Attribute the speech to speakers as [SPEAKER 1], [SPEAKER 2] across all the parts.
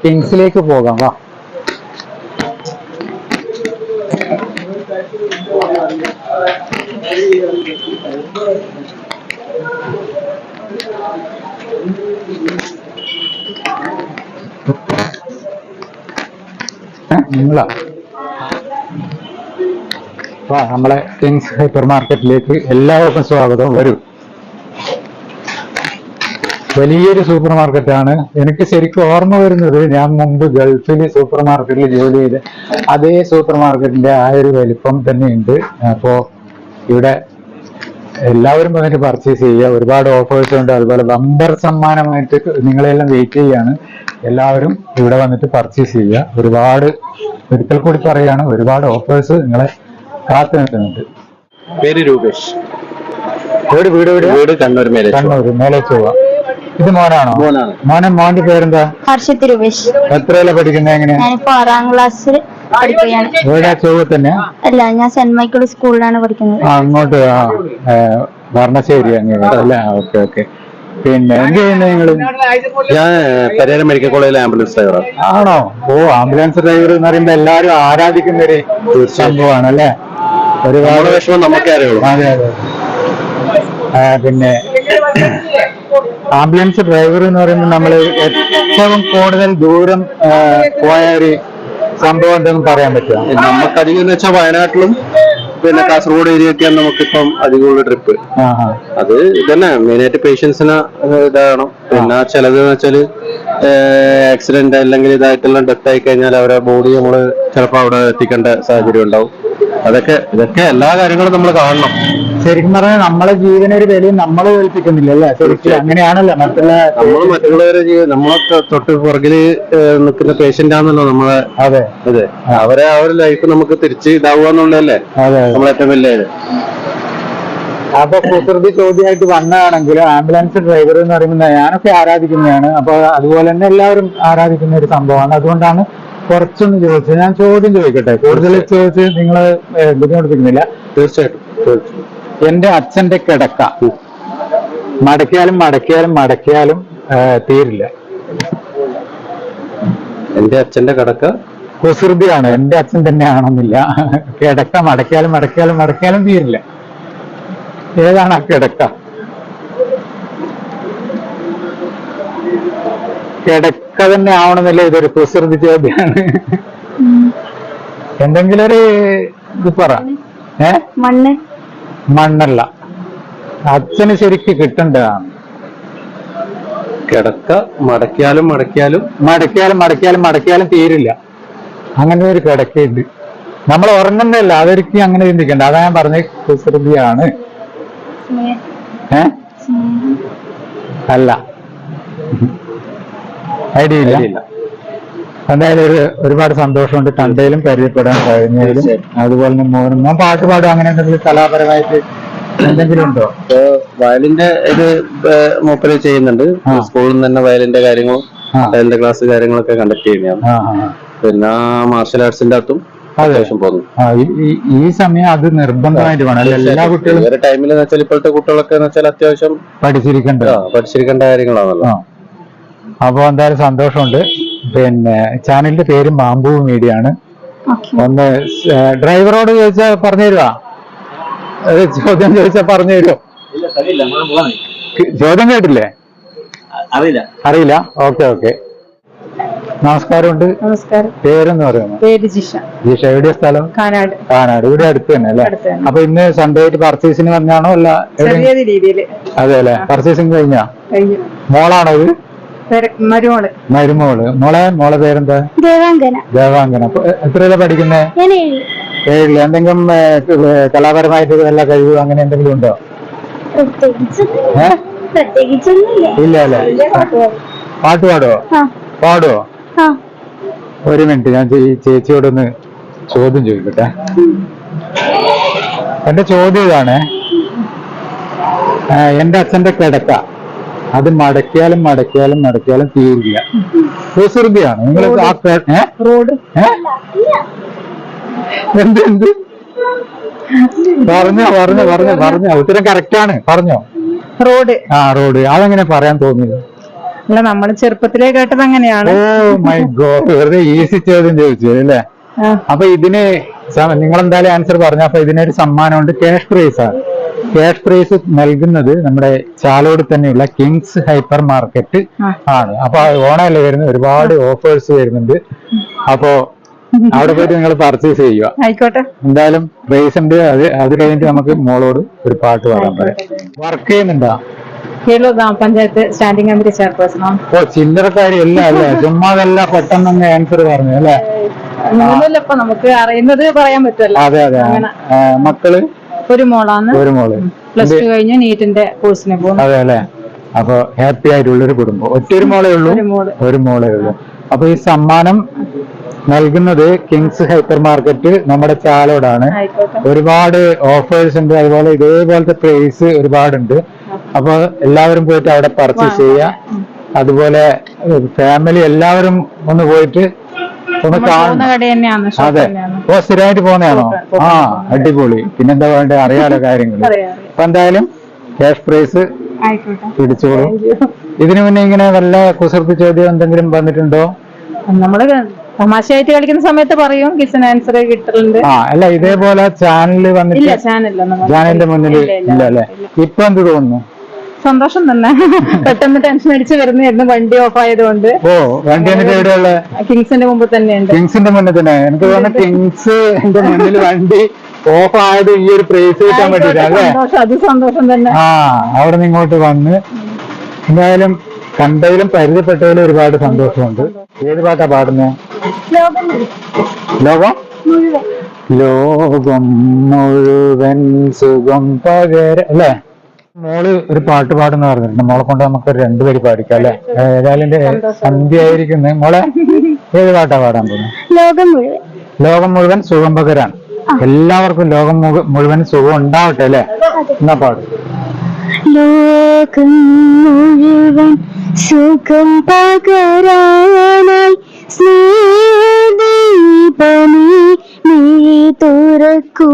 [SPEAKER 1] കിങ്സിലേക്ക് പോകാം. വാ. നിങ്ങളാ നമ്മളെ കിങ്സ് ഹൈപ്പർ മാർക്കറ്റിലേക്ക് എല്ലാവർക്കും സ്വാഗതം. വരൂ. വലിയൊരു സൂപ്പർ മാർക്കറ്റാണ്. എനിക്ക് ശരിക്കും ഓർമ്മ വരുന്നത് ഞാൻ മുമ്പ് ഗൾഫിൽ സൂപ്പർ മാർക്കറ്റിൽ ജോലി ചെയ്ത് അതേ സൂപ്പർ മാർക്കറ്റിന്റെ ആ ഒരു വലിപ്പം തന്നെയുണ്ട്. അപ്പോ ഇവിടെ എല്ലാവരും വന്നിട്ട് പർച്ചേസ് ചെയ്യുക. ഒരുപാട് ഓഫേഴ്സ് ഉണ്ട്. അതുപോലെ ബമ്പർ സമ്മാനമായിട്ട് നിങ്ങളെല്ലാം വെയിറ്റ് ചെയ്യാണ്. എല്ലാവരും ഇവിടെ വന്നിട്ട് പർച്ചേസ് ചെയ്യുക. ഒരുപാട്, ഒരിക്കൽ കൂടി പറയുകയാണ്, ഒരുപാട് ഓഫേഴ്സ് നിങ്ങളെ കാത്തു നിൽക്കുന്നുണ്ട്.
[SPEAKER 2] പേര് രൂപേഷ്.
[SPEAKER 1] വീട്
[SPEAKER 2] കണ്ണൂർ
[SPEAKER 1] മേലെ ചൊവ്വ. ഇത് മോനാണോ? മോന്റെ പേരെന്താ?
[SPEAKER 3] ഹർഷിത് രൂപേഷ്.
[SPEAKER 1] എത്രയല്ല പഠിക്കുന്നത്? എങ്ങനെ?
[SPEAKER 3] ഞാനിപ്പോ 6ാം ക്ലാസ്സിൽ പഠിക്കുകയാണ്.
[SPEAKER 1] ഇവിടെ ചൊവ്വ തന്നെ?
[SPEAKER 3] അല്ല, ഞാൻ സെന്റ് മൈക്കിൾ സ്കൂളിലാണ് പഠിക്കുന്നത്.
[SPEAKER 1] അങ്ങോട്ട് വർണ്ണശ്ശേരി അങ്ങനെ അല്ലേ? Okay okay. പിന്നെ എന്ത് ചെയ്യുന്നത് നിങ്ങള്?
[SPEAKER 2] ഞാൻ പരിയാരം മെഡിക്കൽ കോളേജിലെ ആംബുലൻസ് ഡ്രൈവർ
[SPEAKER 1] ആണോ? ഓ, ആംബുലൻസ് ഡ്രൈവർ എന്ന് പറയുമ്പോ എല്ലാരും ആരാധിക്കുന്ന ഒരു സംഭവമാണ് അല്ലേ? ഒരുപാട്
[SPEAKER 2] വിഷമം നമുക്കേ അറിയുള്ളൂ.
[SPEAKER 1] അതെ അതെ. പിന്നെ ആംബുലൻസ് ഡ്രൈവർ എന്ന് പറയുമ്പോൾ നമ്മൾ ഏറ്റവും കൂടുതൽ ദൂരം പോയ ഒരു സംഭവം എന്തെങ്കിലും പറയാൻ പറ്റുമോ?
[SPEAKER 2] നമുക്ക് അധികം എന്ന് വെച്ചാൽ വയനാട്ടിലും പിന്നെ കാസർഗോഡ് ഏരിയ ഒക്കെയാണ് നമുക്കിപ്പം അധികമുള്ള ട്രിപ്പ്. അത് ഇതന്നെ മെയിനായിട്ട് പേഷ്യൻസിന് ഇതാകണം. പിന്നെ ചിലത് വെച്ചാല് ആക്സിഡന്റ് അല്ലെങ്കിൽ ഇതായിട്ടുള്ള ഡെത്ത് ആയി കഴിഞ്ഞാൽ അവരെ ബോഡി നമ്മള് ചിലപ്പോൾ അവിടെ എത്തിക്കേണ്ട സാഹചര്യം ഉണ്ടാവും. ഇതൊക്കെ എല്ലാ കാര്യങ്ങളും നമ്മൾ കാണണം.
[SPEAKER 1] ശരിക്കും പറഞ്ഞാൽ നമ്മളെ ജീവനൊരു വിലയും നമ്മൾ ഏൽപ്പിക്കുന്നില്ല അല്ലേ? ശരിക്കും അങ്ങനെയാണല്ലോ.
[SPEAKER 2] മറ്റുള്ളവരെ നമ്മളെ തൊട്ട് പുറകില് നിൽക്കുന്ന പേഷ്യന്റ് ആണല്ലോ നമ്മളെ.
[SPEAKER 1] അതെ
[SPEAKER 2] അതെ. അവരെ ആ ഒരു ലൈഫ് നമുക്ക് തിരിച്ച് ഇതാവുക എന്നുള്ളതല്ലേ നമ്മളേറ്റവും വലിയ ഇത്.
[SPEAKER 1] അപ്പൊ കുസൃതി ചോദ്യമായിട്ട് വന്നതാണെങ്കിലും ആംബുലൻസ് ഡ്രൈവർ എന്ന് പറയുമ്പോൾ ഞാനൊക്കെ ആരാധിക്കുന്നതാണ്. അപ്പൊ അതുപോലെ തന്നെ എല്ലാവരും ആരാധിക്കുന്ന ഒരു സംഭവമാണ്. അതുകൊണ്ടാണ് കുറച്ചൊന്ന് ചോദിച്ചത്. ഞാൻ ചോദ്യം ചോദിക്കട്ടെ? കൂടുതൽ ചോദിച്ച് നിങ്ങള് ബുദ്ധിമുട്ടിപ്പിക്കുന്നില്ല?
[SPEAKER 2] തീർച്ചയായിട്ടും.
[SPEAKER 1] എന്റെ അച്ഛന്റെ കിടക്ക മടക്കിയാലും തീരില്ല.
[SPEAKER 2] എന്റെ അച്ഛന്റെ കിടക്ക
[SPEAKER 1] കുസൃതിയാണ്. എന്റെ അച്ഛൻ തന്നെ ആണെന്നില്ല. കിടക്ക മടക്കിയാലും തീരില്ല. ഏതാണ് ആ കിടക്ക? കിടക്ക തന്നെ ആവണമെന്നില്ല. ഇതൊരു കുസൃതി ചോദ്യമാണ്. എന്തെങ്കിലും ഒരു ഇത് പറ. മണ്ണല്ല, അച്ഛന് ശരിക്ക് കിട്ടേണ്ടതാണ്.
[SPEAKER 2] കിടക്ക മടക്കിയാലും
[SPEAKER 1] തീരില്ല. അങ്ങനെ ഒരു കിടക്കയുണ്ട്. നമ്മൾ ഉറങ്ങുന്നതല്ല, അതൊരിക്കലും അങ്ങനെ ചിന്തിക്കണ്ട. അതാ ഞാൻ പറഞ്ഞ കുസൃതിയാണ്. അല്ല, ഐഡിയ ഇല്ല. എന്തായാലും ഒരുപാട് സന്തോഷമുണ്ട് കണ്ടതിലും പരിചയപ്പെടാൻ കഴിഞ്ഞതിലും. അതുപോലെ തന്നെ മോൻ പാട്ട് പാടും, അങ്ങനെ എന്തെങ്കിലും കലാപരമായിട്ട് എന്തെങ്കിലും ഉണ്ടോ?
[SPEAKER 2] വയലിന്റെ ഇത് മൂപ്പര് ചെയ്യുന്നുണ്ട്. സ്കൂളിൽ നിന്ന് തന്നെ വയലിന്റെ കാര്യങ്ങളും വയലിന്റെ ക്ലാസ് കാര്യങ്ങളൊക്കെ കണ്ടക്ട് ചെയ്യുന്നതാണ്. പിന്നെ മാർഷൽ ആർട്സിന്റെ അകത്തും അത്യാവശ്യം പോകുന്നു.
[SPEAKER 1] ഈ സമയം അത് നിർബന്ധമായിട്ട് വേണം എല്ലാ കുട്ടികളും.
[SPEAKER 2] വേറെ ടൈമിൽ വെച്ചാൽ ഇപ്പോഴത്തെ കുട്ടികളൊക്കെ അത്യാവശ്യം പഠിച്ചിരിക്കേണ്ട കാര്യങ്ങളാണല്ലോ.
[SPEAKER 1] അപ്പൊ എന്തായാലും സന്തോഷമുണ്ട്. പിന്നെ ചാനലിന്റെ പേര് മാമ്പൂ മീഡിയ ആണ്. ഒന്ന് ഡ്രൈവറോട് ചോദിച്ചാൽ പറഞ്ഞു തരുവാ? ചോദ്യം ചോദിച്ചാൽ പറഞ്ഞു തരുമോ? ചോദ്യം കേട്ടില്ലേ? അറിയില്ല. ഓക്കെ. നമസ്കാരമുണ്ട്.
[SPEAKER 3] നമസ്കാരം.
[SPEAKER 1] പേരെന്ന് പറയുന്നത്?
[SPEAKER 3] പേര് ജിഷ.
[SPEAKER 1] എവിടെയാ സ്ഥലം? കാനാട്. ഇവിടെ അടുത്ത് തന്നെ അല്ലേ? അപ്പൊ ഇന്ന് സൺഡേ ആയിട്ട് പർച്ചേസിന് വന്നാണോ? അല്ല, അതെ അല്ലെ. പർച്ചേസിങ് കഴിഞ്ഞാ? മോളാണോ ഇത്? മരുമോള്. മോളെ പേരെന്താ? ദേവാംഗന. അപ്പൊ എത്രയിലാ പഠിക്കുന്നേ? 7. എന്തെങ്കിലും കലാപരമായിട്ട് വല്ല കഴിവ് അങ്ങനെ എന്തെങ്കിലും ഉണ്ടോ? ഇല്ല അല്ലേ? പാട്ട് പാടുവോ? ഒരു മിനിറ്റ്, ഞാൻ ചേച്ചിയോടൊന്ന് ചോദ്യം ചോദിക്കട്ടെ. എന്റെ ചോദ്യം ഇതാണ്. എന്റെ അച്ഛന്റെ കിടക്ക അത് മടക്കിയാലും തീരില്ല. കുസൃതിയാണ് നിങ്ങൾ. എന്ത് പറഞ്ഞോ? ഉത്തരം കറക്റ്റ് ആണ്. പറഞ്ഞോ. റോഡ്. അതെങ്ങനെ പറയാൻ തോന്നിയത്?
[SPEAKER 4] അല്ല നമ്മൾ ചെറുപ്പത്തിലേ കേട്ടത് അങ്ങനെയാണ്.
[SPEAKER 1] ഓ മൈ ഗോഡ്, വെറുതെ ഈസി ചോദ്യം ചോദിച്ചു അല്ലേ? അപ്പൊ ഇതിന് നിങ്ങൾ എന്തായാലും ആൻസർ പറഞ്ഞു. അപ്പൊ ഇതിനൊരു സമ്മാനമുണ്ട്, ക്യാഷ് പ്രൈസ് ആണ്. ക്യാഷ് പ്രൈസ് നൽകുന്നത് നമ്മുടെ ചാലോട് തന്നെയുള്ള കിങ്സ് ഹൈപ്പർ മാർക്കറ്റ് ആണ്. അപ്പൊ ഓണമല്ലേ വരുന്നത്, ഒരുപാട് ഓഫേഴ്സ് വരുന്നുണ്ട്. അപ്പോ അവിടെ പോയിട്ട് നിങ്ങൾ പർച്ചേസ് ചെയ്യുക.
[SPEAKER 4] ആയിക്കോട്ടെ.
[SPEAKER 1] എന്തായാലും പ്രൈസ് ഉണ്ട്. അത് കഴിഞ്ഞിട്ട് നമുക്ക് മോളോട് ഒരു പാട്ട് പാടാൻ പറയാം. വർക്ക് ചെയ്യുന്നുണ്ടോ?
[SPEAKER 4] പഞ്ചായത്ത് സ്റ്റാൻഡിംഗ് കമ്മിറ്റി ചെയർപേഴ്സണോ?
[SPEAKER 1] ഓ ചില്ലറക്കാരി അല്ല അല്ലേ? ചുമ്മാതല്ല, പെട്ടെന്ന് ആൻസർ പറഞ്ഞു അല്ലേ?
[SPEAKER 4] ഇപ്പൊ നമുക്ക് അറിയുന്നത് പറയാൻ പറ്റുമല്ലോ.
[SPEAKER 1] അതെ അതെ. മക്കള്?
[SPEAKER 4] ഒരു മോളാണ്.
[SPEAKER 1] ഒരു മോള്
[SPEAKER 4] പ്ലസ് ടു കഴിഞ്ഞ് നീറ്റിന്റെ കോഴ്സിന് പോകും.
[SPEAKER 1] അതെ അല്ലെ? അപ്പൊ ഹാപ്പി ആയിട്ടുള്ളൊരു കുടുംബം. ഒറ്റൊരു മോളേ ഉള്ളൂ? ഒരു മോളേ ഉള്ളൂ. അപ്പൊ ഈ സമ്മാനം നൽകുന്നത് കിങ്സ് ഹൈപ്പർ മാർക്കറ്റ് നമ്മുടെ ചാലോടാണ്. ഒരുപാട് ഓഫേഴ്സ് ഉണ്ട്, അതുപോലെ ഇതേപോലത്തെ പ്രൈസ് ഒരുപാടുണ്ട്. അപ്പൊ എല്ലാവരും പോയിട്ട് അവിടെ പർച്ചേസ് ചെയ്യുക. അതുപോലെ ഫാമിലി എല്ലാവരും ഒന്ന് പോയിട്ട് ഒന്ന് കാണണം. അതെ. ഓ സ്ഥിരമായിട്ട് പോകുന്നതാണോ? ആ അടിപൊളി. പിന്നെന്താ വേണ്ട, അറിയാലോ കാര്യങ്ങൾ. അപ്പൊ എന്തായാലും ക്യാഷ് പ്രൈസ് പിടിച്ചോളൂ. ഇതിനു മുന്നേ ഇങ്ങനെ വല്ല കുസൃതി ചോദ്യം എന്തെങ്കിലും വന്നിട്ടുണ്ടോ?
[SPEAKER 4] നമ്മള് തമാശയായിട്ട് കളിക്കുന്ന സമയത്ത് പറയും, കിസിന് ആൻസർ കിട്ടലുണ്ട്.
[SPEAKER 1] അല്ല ഇതേപോലെ ചാനലിൽ വന്നിട്ട് ചാനലിന്റെ മുന്നിൽ ഇല്ല അല്ലെ? ഇപ്പൊ എന്ത് തോന്നുന്നു?
[SPEAKER 4] സന്തോഷം തന്നെ. പെട്ടെന്ന് ടെൻഷൻ അടിച്ച് വരുന്നായിരുന്നു, വണ്ടി ഓഫ് ആയതുകൊണ്ട്.
[SPEAKER 1] ഓ വണ്ടി എന്നിട്ട് എവിടെയുള്ള?
[SPEAKER 4] കിങ്സിന്റെ മുമ്പ് തന്നെയുണ്ട്.
[SPEAKER 1] കിങ്സിന്റെ മുന്നിൽ തന്നെ. എനിക്ക് തോന്നുന്നു കിങ്സിന്റെ മുന്നിൽ വണ്ടി ഓഫ് ആയത് ഈ ഒരു പ്രൈസ് കിട്ടാൻ പറ്റില്ല.
[SPEAKER 4] അത് സന്തോഷം തന്നെ.
[SPEAKER 1] അവിടെ നിന്ന് ഇങ്ങോട്ട് വന്ന് എന്തായാലും കണ്ടതിലും പരിചയപ്പെട്ടതിലും ഒരുപാട് സന്തോഷമുണ്ട്. ഏത് പാട്ടാ പാടുന്നത്? ലോകം ലോകം മുഴുവൻ സുഖം പകര അല്ലേ? മോള് ഒരു പാട്ട് പാടുന്ന പറഞ്ഞിട്ടുണ്ട്. മോളെ കൊണ്ട് നമുക്ക് രണ്ടുപേര് പാടിക്കാം അല്ലെ? ഏതായാലും സന്ധ്യ ആയിരിക്കുന്നത്. മോളെ ഏത് പാട്ടാ പാടാൻ പോകുന്നത്? ലോകം മുഴുവൻ സുഖം പകരാണ്. എല്ലാവർക്കും ലോകം മുഴുവൻ സുഖം ഉണ്ടാവട്ടെ അല്ലെ? എന്നാ പാടും.
[SPEAKER 3] ലോകം മുഴുവൻ സുഖം പകരാനായി സ്നേഹദീപമേ നീ തുറക്കൂ.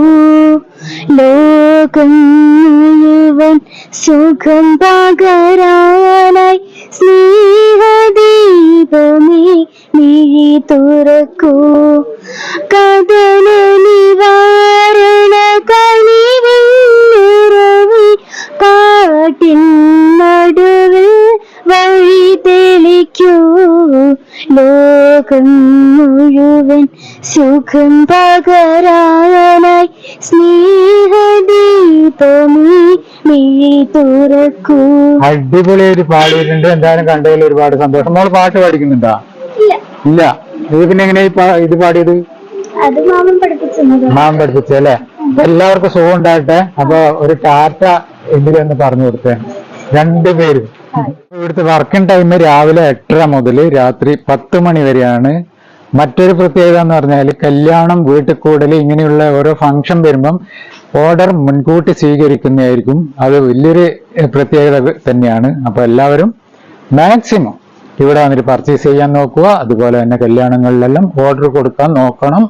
[SPEAKER 3] ലോകം മുഴുവൻ സുഖം പകരാനായി സ്നേഹദീപമേ നീ തുറക്കൂ. കദന നിവാരണ കനിവിൻ കാട്ടിൻ നടുവിൽ വഴി തെളിക്കൂ. ലോകം മുഴുവൻ സുഖം പകരാനായി സ്നേഹദീപമേ നീ തുറക്കൂ.
[SPEAKER 1] അടിപൊളിയായിട്ട് പാടിയിട്ടുണ്ട്. എന്തായാലും കണ്ടതിൽ ഒരുപാട് സന്തോഷം. മോള് പാട്ട് പഠിക്കുന്നുണ്ടോ? ഇല്ല. ഇത് പിന്നെ എങ്ങനെ ഇത് പാടിയത്?
[SPEAKER 3] അത് മാമൻ
[SPEAKER 1] പഠിപ്പിച്ചല്ലേ? എല്ലാവർക്കും സുഖം ഉണ്ടാകട്ടെ. അപ്പൊ ഒരു ടാറ്റ എങ്കിലൊന്ന് പറഞ്ഞു കൊടുത്തേ രണ്ടുപേരും. ഇവിടുത്തെ വർക്കിംഗ് ടൈം രാവിലെ 8:30 മുതൽ രാത്രി 10 മണി വരെയാണ്. മറ്റൊരു പ്രത്യേകത എന്ന് പറഞ്ഞാൽ കല്യാണം, വീട്ടിൽ കൂടൽ, ഇങ്ങനെയുള്ള ഓരോ ഫംഗ്ഷൻ വരുമ്പം ഓർഡർ മുൻകൂട്ടി സ്വീകരിക്കുന്നതായിരിക്കും. അത് വലിയൊരു പ്രത്യേകത തന്നെയാണ്. അപ്പൊ എല്ലാവരും മാക്സിമം ഇവിടെ വന്നിട്ട് പർച്ചേസ് ചെയ്യാൻ നോക്കുക. അതുപോലെ തന്നെ കല്യാണങ്ങളിലെല്ലാം ഓർഡർ കൊടുക്കാൻ നോക്കണം.